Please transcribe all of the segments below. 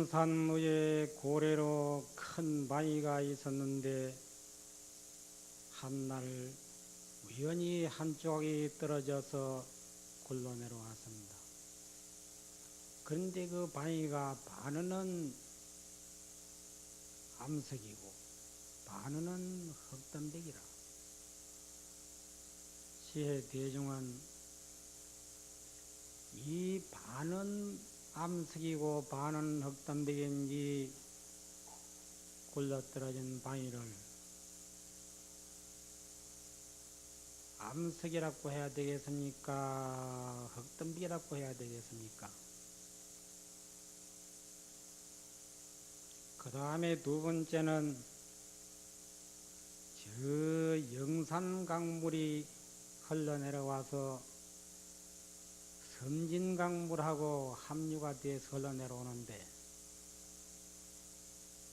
영산무에 고래로 큰 바위가 있었는데 한날 우연히 한쪽이 떨어져서 굴러 내려왔습니다. 그런데 그 바위가 반은 암석이고 반은 흙덤백이라. 시해 대중은 이 반은 암석이고 반은 흙덤백인 이 굴러떨어진 바위를 암석이라고 해야 되겠습니까? 흙덤백이라고 해야 되겠습니까? 그 다음에 두 번째는 저 영산강물이 흘러내려와서 섬진강물하고 합류가 돼서 흘러내려오는데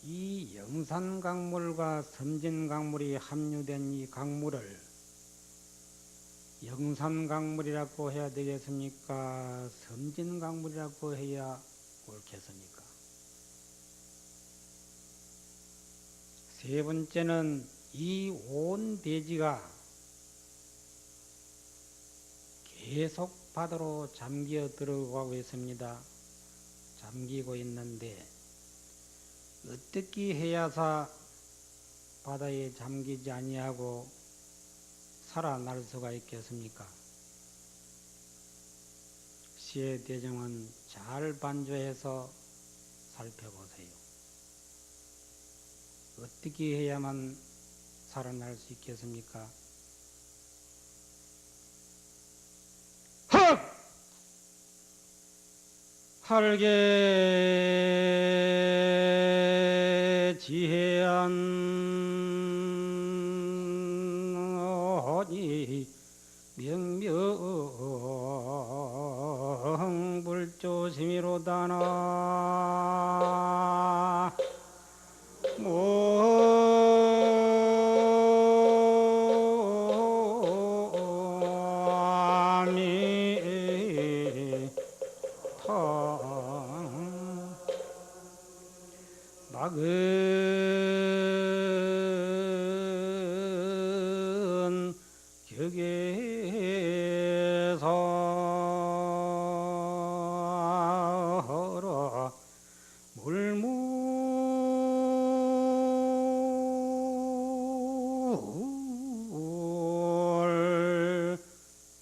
이 영산강물과 섬진강물이 합류된 이 강물을 영산강물이라고 해야 되겠습니까? 섬진강물이라고 해야 옳겠습니까? 세 번째는 이 온 대지가 계속 바다로 잠겨 들어가고 있습니다. 잠기고 있는데 어떻게 해야사 바다에 잠기지 아니하고 살아날 수가 있겠습니까? 시의 대중은 잘 반조해서 살펴보세요. 어떻게 해야만 살아날 수 있겠습니까? 헉! 할게 지혜안하니 명명불조심이로다나 막은 격에서 물물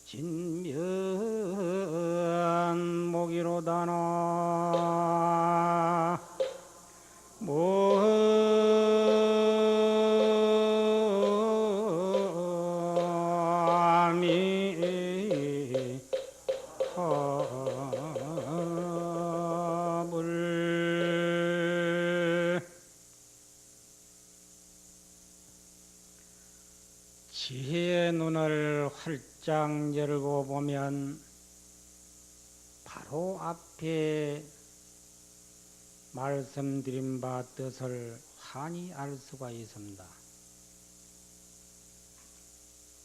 진면목이로다나 지혜의 눈을 활짝 열고 보면 바로 앞에 말씀드린 바 뜻을 환히 알 수가 있습니다.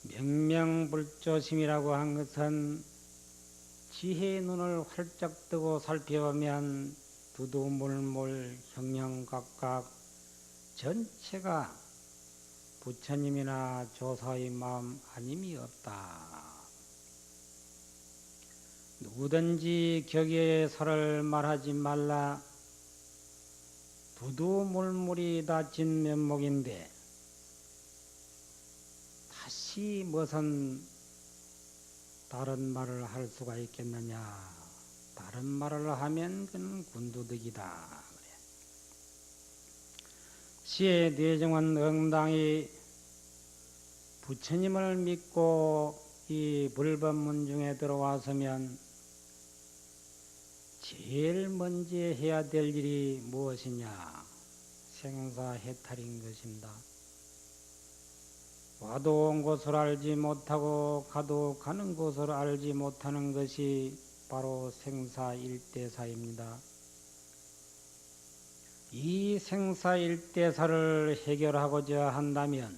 명명불조심이라고 한 것은 지혜의 눈을 활짝 뜨고 살펴보면 두두물물 형형각각 전체가 부처님이나 조사의 마음 아님이 없다. 누구든지 격에 설을 말하지 말라. 두두물물이 다 진면목인데 다시 무슨 다른 말을 할 수가 있겠느냐. 다른 말을 하면 그는 군두득이다. 시의 대중은 응당히 부처님을 믿고 이 불법문 중에 들어왔으면 제일 먼저 해야 될 일이 무엇이냐? 생사해탈인 것입니다. 와도 온 곳을 알지 못하고 가도 가는 곳을 알지 못하는 것이 바로 생사일대사입니다. 이 생사일대사를 해결하고자 한다면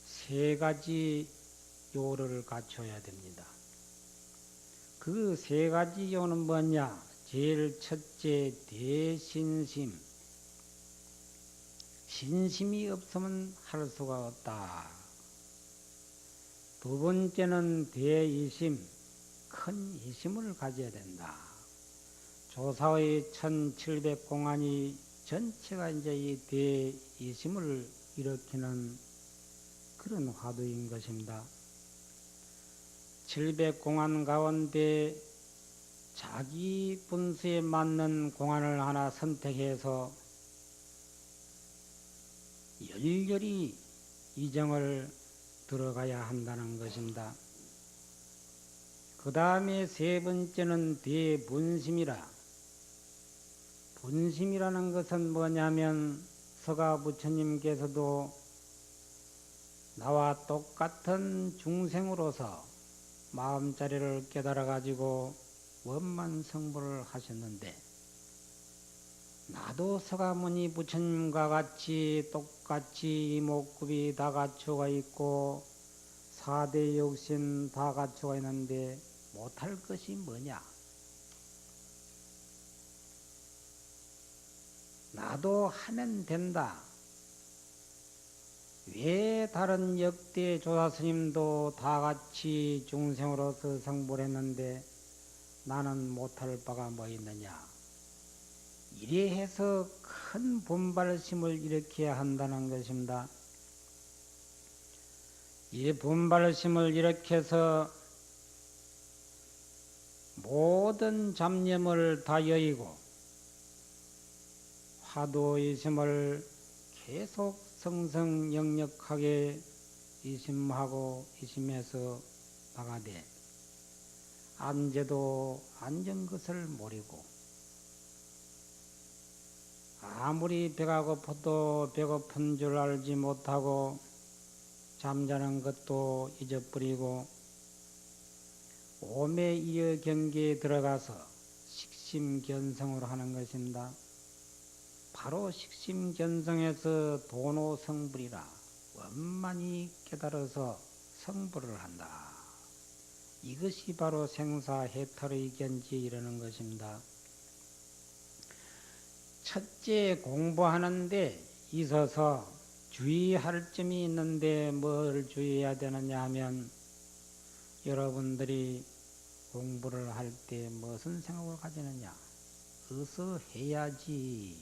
세 가지 요를 갖춰야 됩니다. 그 세 가지 요는 뭐냐? 제일 첫째 대신심. 신심이 없으면 할 수가 없다. 두 번째는 대이심. 큰 이심을 가져야 된다. 조사의 1700공안이 전체가 이제 이 대이심을 일으키는 그런 화두인 것입니다. 700공안 가운데 자기 분수에 맞는 공안을 하나 선택해서 열렬히 이정을 들어가야 한다는 것입니다. 그 다음에 세 번째는 대분심이라. 분심이라는 것은 뭐냐면 서가 부처님께서도 나와 똑같은 중생으로서 마음자리를 깨달아 가지고 원만성불을 하셨는데, 나도 서가모니 부처님과 같이 똑같이 이목구비 다 갖추어가 있고 사대 욕심 다 갖추어가 있는데 못할 것이 뭐냐? 나도 하면 된다. 왜 다른 역대 조사스님도 다 같이 중생으로서 성불을 했는데 나는 못할 바가 뭐 있느냐? 이래 해서 큰 분발심을 일으켜야 한다는 것입니다. 이 분발심을 일으켜서 모든 잡념을 다 여의고 화두의심을 계속 성성역력하게 이심하고 이심해서 나가되 앉아도 앉은 것을 모르고 아무리 배가 고파도 배고픈 줄 알지 못하고 잠자는 것도 잊어버리고 오매 이어 경계에 들어가서 식심견성으로 하는 것입니다. 바로 식심견성에서 도노성불이라 원만히 깨달아서 성불을 한다. 이것이 바로 생사해탈의 견지에 이르는 것입니다. 첫째, 공부하는데 있어서 주의할 점이 있는데 뭘 주의해야 되느냐 하면, 여러분들이 공부를 할 때 무슨 생각을 가지느냐? 어서 해야지,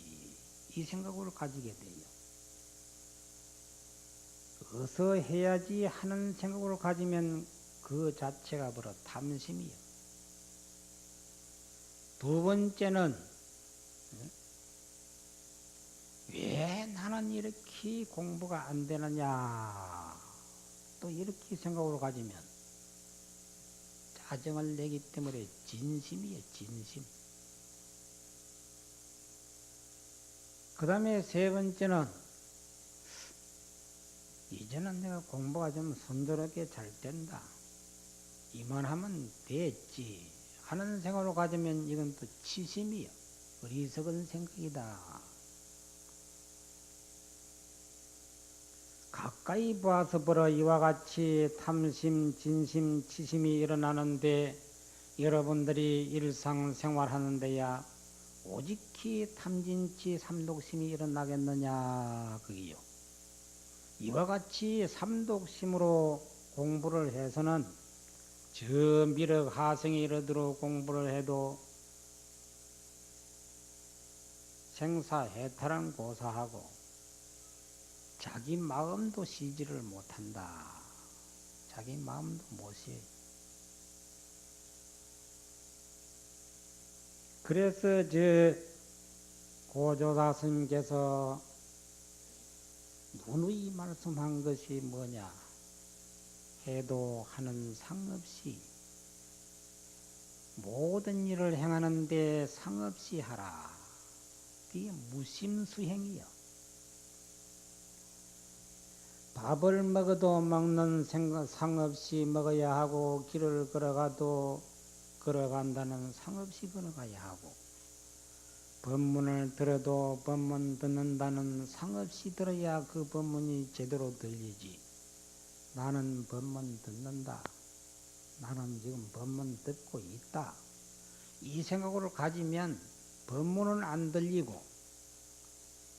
이 생각을 가지게 돼요. 어서 해야지 하는 생각을 가지면 그 자체가 바로 탐심이요. 두 번째는 왜 나는 이렇게 공부가 안 되느냐, 또 이렇게 생각으로 가지면 짜증을 내기 때문에 진심이에요, 진심. 그 다음에 세 번째는 이제는 내가 공부가 좀 순조롭게 잘 된다, 이만하면 됐지 하는 생각으로 가지면 이건 또 치심이요, 어리석은 생각이다. 가까이 보아서 보러 이와 같이 탐심, 진심, 치심이 일어나는데 여러분들이 일상생활하는 데야 오직히 탐진치 삼독심이 일어나겠느냐, 그게요. 이와 같이 삼독심으로 공부를 해서는 저 미륵 하성에 이르도록 공부를 해도 생사해탈은 고사하고 자기 마음도 쉬지를 못한다. 자기 마음도 못 쉬어요. 그래서 고조사 스님께서 누누이 말씀한 것이 뭐냐? 해도 하는 상없이 모든 일을 행하는데 상없이 하라. 이게 무심수행이요. 밥을 먹어도 먹는 상없이 먹어야 하고, 길을 걸어가도 걸어간다는 상없이 걸어가야 하고, 법문을 들어도 법문 듣는다는 상없이 들어야 그 법문이 제대로 들리지. 나는 법문 듣는다, 나는 지금 법문 듣고 있다, 이 생각으로 가지면 법문은 안 들리고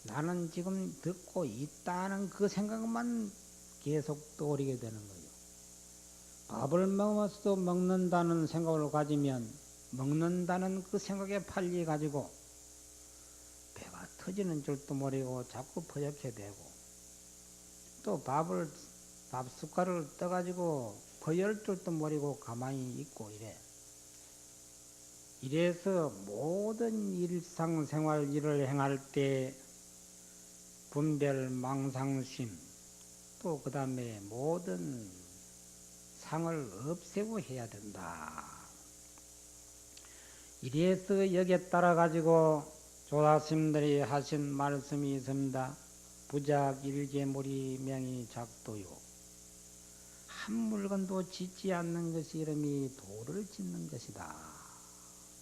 나는 지금 듣고 있다는 그 생각만 계속 떠오르게 되는 거예요. 밥을 먹어서도 먹는다는 생각으로 가지면 먹는다는 그 생각에 팔려 가지고 배가 터지는 줄도 모르고 자꾸 퍼옇게 되고 또 밥 숟가락을 떠가지고 퍼열 줄도 모르고 가만히 있고 이래서 모든 일상생활 일을 행할 때 분별 망상심 또 그 다음에 모든 상을 없애고 해야 된다. 이래서 여기에 따라 가지고 조사스님들이 하신 말씀이 있습니다. 부작 일개물이 명이 작도요. 한 물건도 짓지 않는 것이 이름이 도를 짓는 것이다.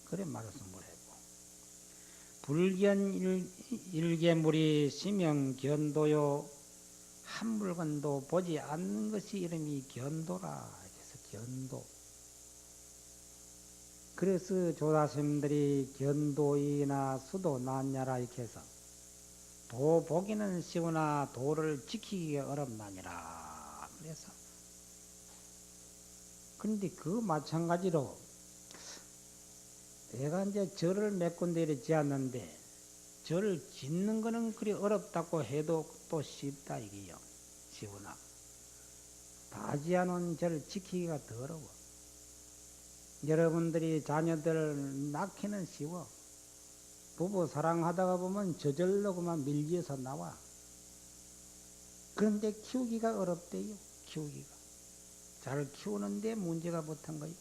그래 말씀을 했고 불견 일개물이 심형견도요. 한 물건도 보지 않는 것이 이름이 견도라. 그래서 견도. 그래서 조사스님들이 견도이나 수도 낫냐라 이렇게 해서 도 보기는 쉬우나 도를 지키기가 어렵나니라. 그래서 그런데 그 마찬가지로 내가 이제 절을 몇 군데 이렇게 지었는데 절을 짓는 거는 그리 어렵다고 해도 또 쉽다 이게요. 쉬우나 다 지어놓은 절을 지키기가 더 어려워. 여러분들이 자녀들 낳기는 쉬워. 부부 사랑하다가 보면 저절로 그만 밀지어서 나와. 그런데 키우기가 어렵대요. 키우기가. 잘 키우는데 문제가 붙은 거예요.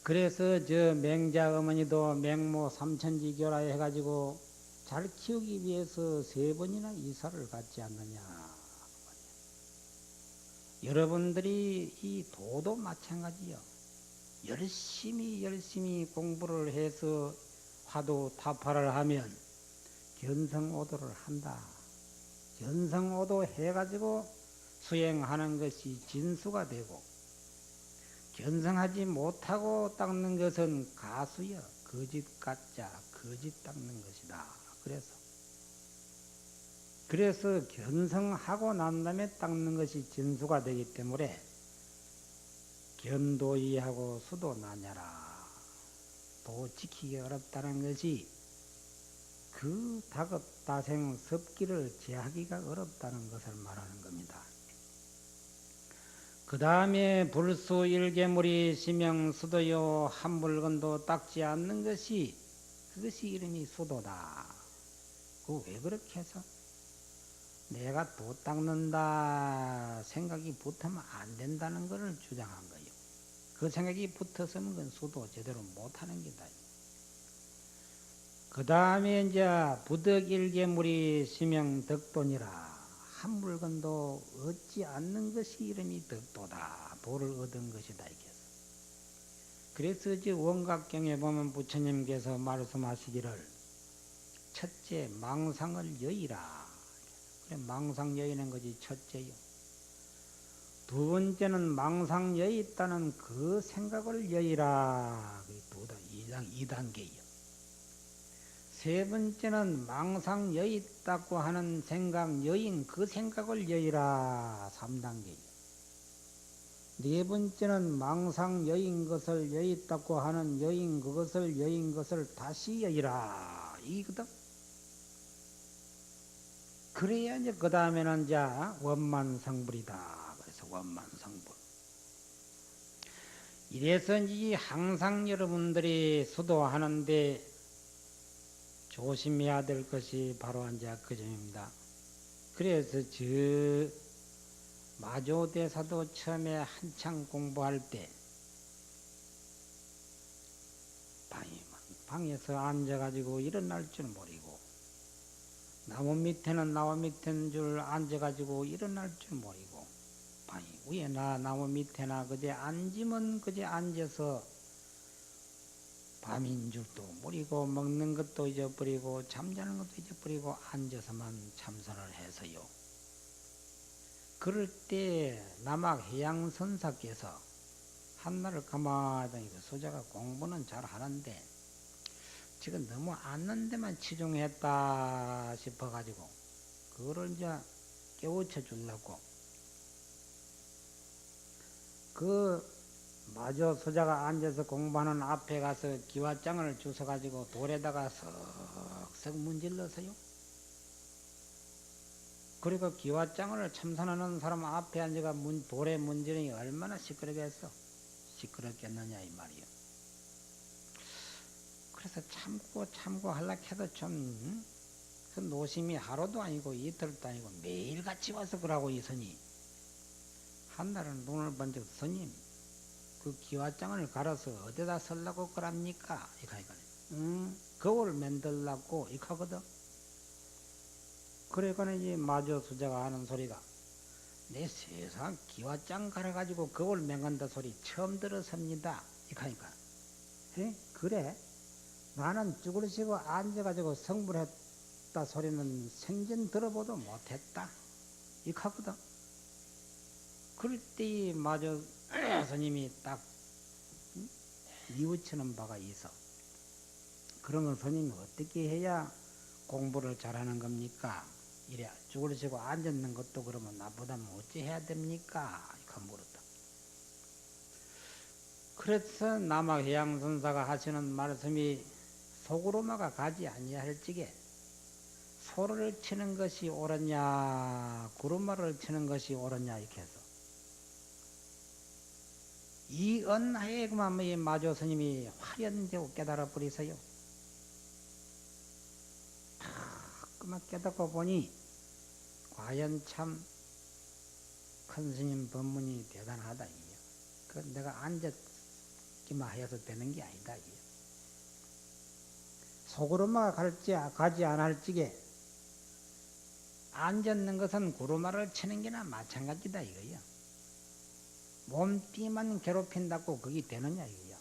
그래서 저 맹자 어머니도 맹모 삼천지교라 해가지고 잘 키우기 위해서 3번이나 이사를 갔지 않느냐. 여러분들이 이 도도 마찬가지요. 열심히 공부를 해서 화두 타파를 하면 견성오도를 한다. 견성오도 해가지고 수행하는 것이 진수가 되고 견성하지 못하고 닦는 것은 가수여. 거짓 가짜, 거짓 닦는 것이다. 그래서 견성하고 난 다음에 닦는 것이 진수가 되기 때문에 견도이하고 수도 나냐라. 도 지키기 어렵다는 것이 그 다급다생 섭기를 제하기가 어렵다는 것을 말하는 겁니다. 그 다음에 불수 일개물이 심형 수도요. 한 물건도 닦지 않는 것이 그것이 이름이 수도다. 그 왜 그렇게 해서 내가 도 닦는다 생각이 붙으면 안 된다는 것을 주장한 거예요. 그 생각이 붙었으면 그건 수도 제대로 못하는 게다. 그 다음에 이제 부덕일개물이 심형 덕도니라. 한 물건도 얻지 않는 것이 이름이 덕도다. 도를 얻은 것이다. 그래서 이제 원각경에 보면 부처님께서 말씀하시기를 첫째 망상을 여의라. 그래, 망상 여의는 것이 첫째요. 두 번째는 망상 여의있다는 그 생각을 여의라. 그게 2단계요. 세 번째는 망상 여의있다고 하는 생각 여인 그 생각을 여의라. 3단계요. 네 번째는 망상 여인 것을 여의있다고 하는 여인 그것을 여인 것을 다시 여의라. 이거든. 그래야 이제 그 다음에는 이제 원만성불이다. 그래서 원만성불. 이래서 이제 항상 여러분들이 수도하는데 조심해야 될 것이 바로 이제 그 점입니다. 그래서 저 마조대사도 처음에 한창 공부할 때 방에서 앉아가지고 일어날 줄 모르고 나무 밑에는 줄 앉아가지고 일어날 줄 모르고 방 위에나 나무 밑에나 그제 앉으면 그제 앉아서 밤인 줄도 모르고 먹는 것도 잊어버리고 잠자는 것도 잊어버리고 앉아서만 참선을 해서요. 그럴 때 남학 해양선사께서 한날을 가만히 소자가 공부는 잘 하는데 지금 너무 앉는 데만 치중했다 싶어가지고 그거를 이제 깨우쳐 주려고 그 마저 소자가 앉아서 공부하는 앞에 가서 기와장을 주워가지고 돌에다가 석석 문질러서요. 그리고 기와장을 참선하는 사람 앞에 앉아가 돌에 문지르니 얼마나 시끄럽겠어. 시끄럽겠느냐 이 말이요. 그래서 참고 하려고 해도 좀 그 노심이 하루도 아니고 이틀도 아니고 매일같이 와서 그러고 있으니 한날은 눈을 번쩍 스님 그 기와장을 갈아서 어디다 쓰려고 그럽니까? 이카니까 거울 만들라고 이카거든. 그러니까 이제 마저 수자가 하는 소리가 내 세상 기와장 갈아가지고 거울 맹간다 소리 처음 들었습니다. 이카니까 그래? 나는 쭈그러지고 앉아가지고 성불했다 소리는 생전 들어보도 못했다. 이카거든. 그럴 때 마저 스님이 딱 뉘우치는 바가 있어. 그런 건 스님이 어떻게 해야 공부를 잘하는 겁니까? 이래 쭈그러지고 앉았는 것도 그러면 나보다는 어찌 해야 됩니까? 이렇게 물었다. 그래서 남학해양선사가 하시는 말씀이 소구로마가 가지 아니할 적에 소를 치는 것이 옳으냐 구루마를 치는 것이 옳으냐 이렇게 해서 이 언하에 그만 마조 스님이 화련되고 깨달아 버리세요. 그만 깨닫고 보니 과연 참 큰 스님 법문이 대단하다 이요. 그 내가 앉았기만 해서 되는 게 아니다 이요. 소구루마가 가지 않을 적에 앉았는 것은 구루마를 치는 게나 마찬가지다 이거요. 몸띠만 괴롭힌다고 그게 되느냐 이거요.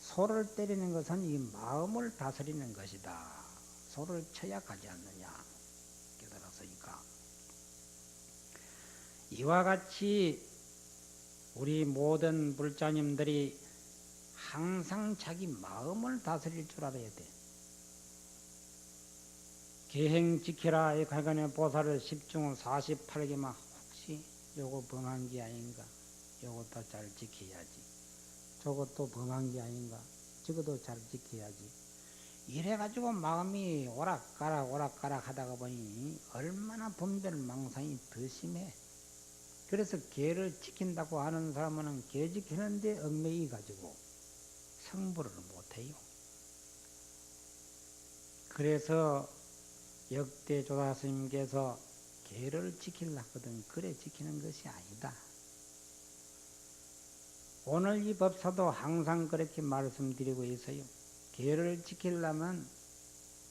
소를 때리는 것은 이 마음을 다스리는 것이다. 소를 쳐야 가지 않느냐 깨달았으니까. 이와 같이 우리 모든 불자님들이 항상 자기 마음을 다스릴 줄 알아야 돼. 계행 지키라 이 갈간의 보살을 10중 48개만 혹시 요거 범한 게 아닌가? 요것도 잘 지켜야지. 저것도 범한 게 아닌가? 저것도 잘 지켜야지. 이래가지고 마음이 오락가락 하다가 보니 얼마나 분별망상이 더 심해. 그래서 개를 지킨다고 하는 사람은 개 지키는데 얽매이 가지고 성불을 못해요. 그래서 역대 조사스님께서 개를 지키려고 하거든. 그래 지키는 것이 아니다. 오늘 이 법사도 항상 그렇게 말씀드리고 있어요. 개를 지키려면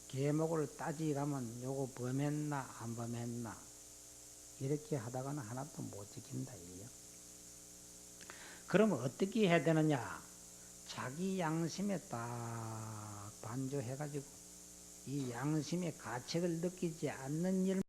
개목을 따지가면 요거 범했나 안 범했나 이렇게 하다가는 하나도 못 지킨다 이요. 그러면 어떻게 해야 되느냐? 자기 양심에 딱 반조해가지고 이 양심의 가책을 느끼지 않는 일